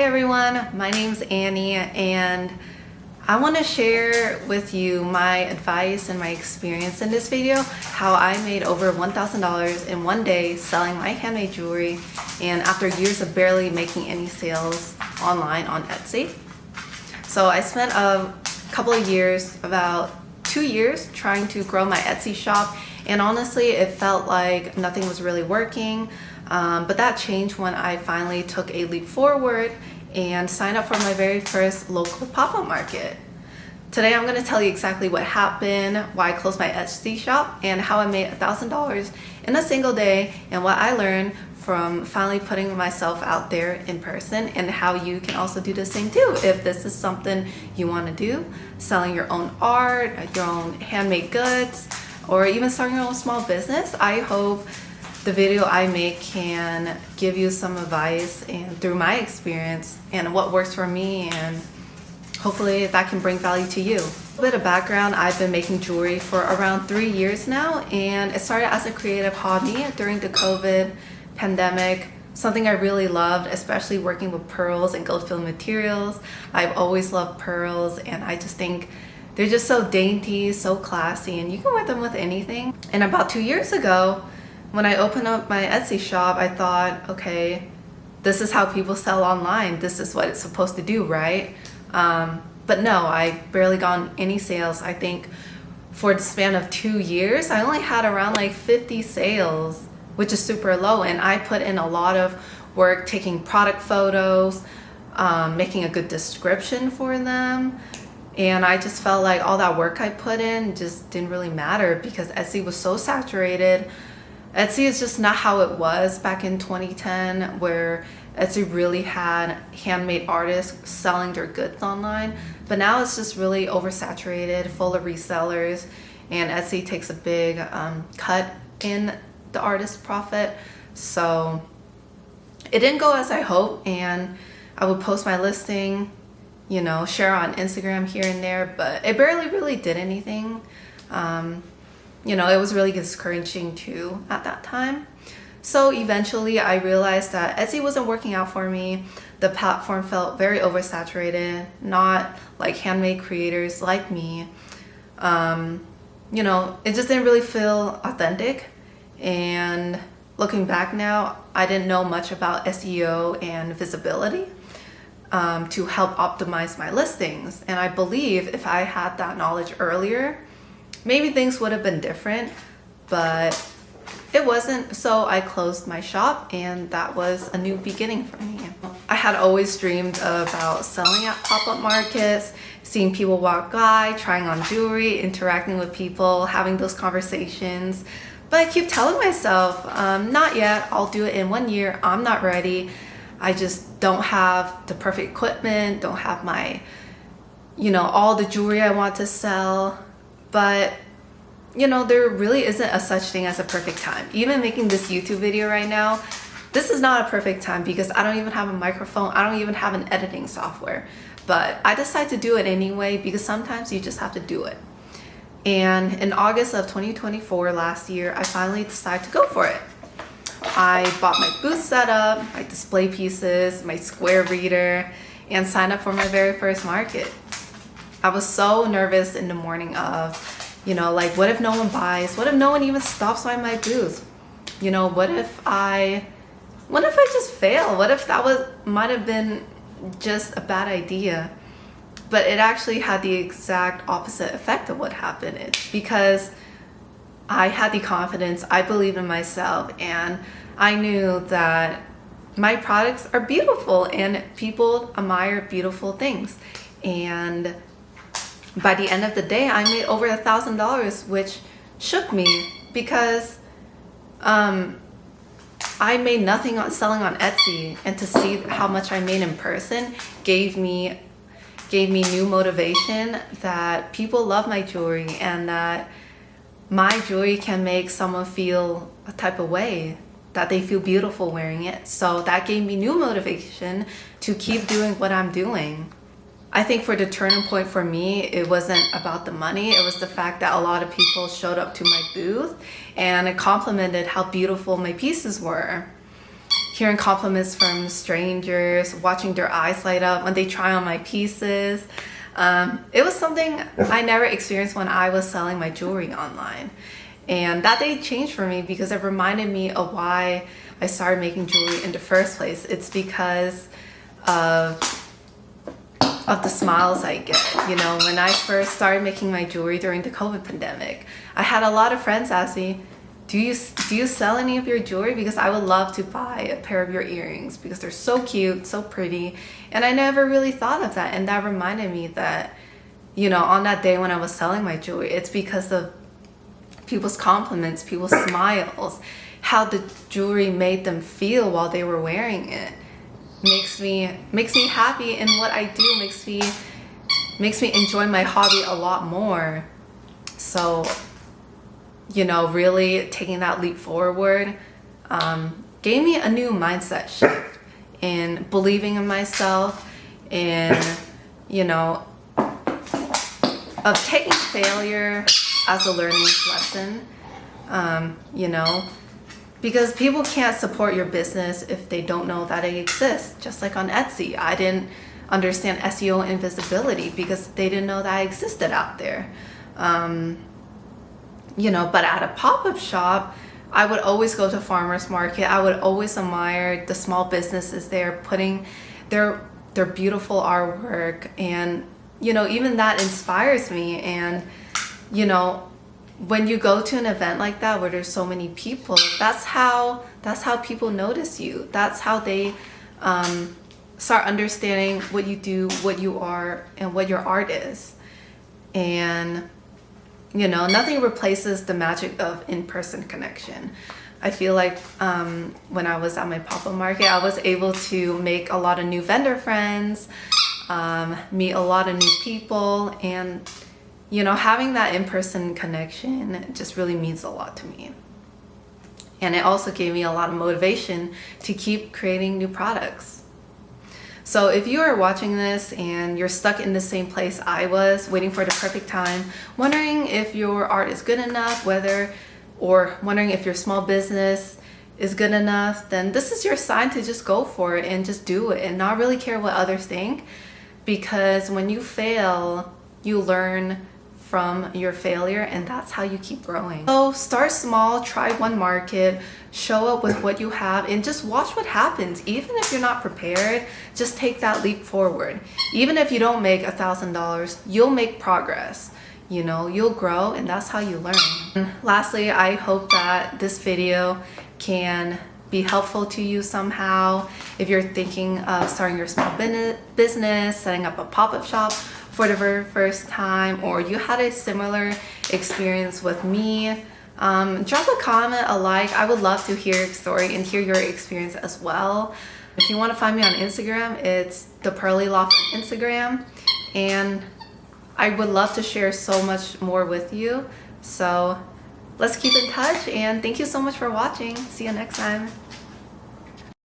Hey everyone, my name's Annie and I want to share with you my advice and my experience in this video, how I made over $1,000 in one day selling my handmade jewelry and after years of barely making any sales online on Etsy. So I spent a couple of years, about 2 years, trying to grow my Etsy shop, and honestly it felt like nothing was really working. But that changed when I finally took a leap forward and signed up for my very first local pop-up market. Today I'm going to tell you exactly what happened, why I closed my Etsy shop, and how I made $1,000 in a single day, and what I learned from finally putting myself out there in person, and how you can also do the same too if this is something you want to do, selling your own art, your own handmade goods, or even starting your own small business. I hope the video I make can give you some advice and through my experience and what works for me, and hopefully that can bring value to you. A bit of background: I've been making jewelry for around 3 years now, and it started as a creative hobby during the COVID pandemic, something I really loved, especially working with pearls and gold filled materials. I've always loved pearls, and I just think they're just so dainty, so classy, and you can wear them with anything. And about 2 years ago, when I opened up my Etsy shop, I thought, okay, this is how people sell online. This is what it's supposed to do, right? But no, I barely got any sales. I think for the span of 2 years, I only had around like 50 sales, which is super low. And I put in a lot of work taking product photos, making a good description for them. And I just felt like all that work I put in just didn't really matter because Etsy was so saturated. Etsy is just not how it was back in 2010, where Etsy really had handmade artists selling their goods online. But now it's just really oversaturated, full of resellers, and Etsy takes a big cut in the artist's profit. So it didn't go as I hoped, and I would post my listing, share on Instagram here and there, but it barely really did anything. It was really discouraging too at that time. So eventually I realized that Etsy wasn't working out for me. The platform felt very oversaturated, not like handmade creators like me. It just didn't really feel authentic. And looking back now, I didn't know much about SEO and visibility to help optimize my listings. And I believe if I had that knowledge earlier, maybe things would have been different, but it wasn't. So I closed my shop, and that was a new beginning for me. I had always dreamed about selling at pop-up markets, seeing people walk by, trying on jewelry, interacting with people, having those conversations. But I keep telling myself, not yet, I'll do it in 1 year, I'm not ready. I just don't have the perfect equipment, don't have my, all the jewelry I want to sell. But there really isn't a such thing as a perfect time. Even making this YouTube video right now, this is not a perfect time because I don't even have a microphone. I don't even have an editing software. But I decided to do it anyway because sometimes you just have to do it. And in August of 2024, last year, I finally decided to go for it. I bought my booth setup, my display pieces, my square reader, and signed up for my very first market. I was so nervous in the morning of, what if no one buys? What if no one even stops by my booth? What if I just fail? What if that might have been just a bad idea? But it actually had the exact opposite effect of what happened. It's because I had the confidence, I believed in myself, and I knew that my products are beautiful and people admire beautiful things. And by the end of the day, I made over $1,000, which shook me because I made nothing on selling on Etsy, and to see how much I made in person gave me new motivation that people love my jewelry and that my jewelry can make someone feel a type of way, that they feel beautiful wearing it. So that gave me new motivation to keep doing what I'm doing. I think for the turning point for me, it wasn't about the money. It was the fact that a lot of people showed up to my booth and it complimented how beautiful my pieces were. hearing compliments from strangers, watching their eyes light up when they try on my pieces. It was something I never experienced when I was selling my jewelry online. And that day changed for me because it reminded me of why I started making jewelry in the first place. It's because of the smiles I get. You know, when I first started making my jewelry during the COVID pandemic, I had a lot of friends ask me, do you sell any of your jewelry? Because I would love to buy a pair of your earrings because they're so cute, so pretty. And I never really thought of that. And that reminded me that, you know, on that day when I was selling my jewelry, it's because of people's compliments, people's smiles, how the jewelry made them feel while they were wearing it. Makes me happy in what I do, makes me enjoy my hobby a lot more. So, you know, really taking that leap forward gave me a new mindset shift in believing in myself, and, you know, of taking failure as a learning lesson, you know, because people can't support your business if they don't know that it exists. Just like on Etsy, I didn't understand SEO and visibility because they didn't know that I existed out there. You know, but at a pop-up shop, I would always go to farmers market. I would always admire the small businesses there putting their beautiful artwork, and, you know, even that inspires me. And, you know, when you go to an event like that where there's so many people, that's how people notice you. That's how they start understanding what you do, what you are, and what your art is. And, you know, nothing replaces the magic of in-person connection. I feel like when I was at my pop-up market, I was able to make a lot of new vendor friends, meet a lot of new people, and, you know, having that in-person connection just really means a lot to me. And it also gave me a lot of motivation to keep creating new products. So if you are watching this and you're stuck in the same place I was, waiting for the perfect time, wondering if your art is good enough, or wondering if your small business is good enough, then this is your sign to just go for it and just do it and not really care what others think. Because when you fail, you learn from your failure, and that's how you keep growing. So start small, try one market, show up with what you have, and just watch what happens. Even if you're not prepared, just take that leap forward. Even if you don't make $1,000, you'll make progress. You know, you'll grow, and that's how you learn. And lastly, I hope that this video can be helpful to you somehow. If you're thinking of starting your small business, setting up a pop-up shop for the very first time, or you had a similar experience with me, drop a comment, a like. I would love to hear your story and hear your experience as well. If you want to find me on Instagram, it's the Pearly Loft on Instagram, and I would love to share so much more with you. So let's keep in touch, and thank you so much for watching. See you next time.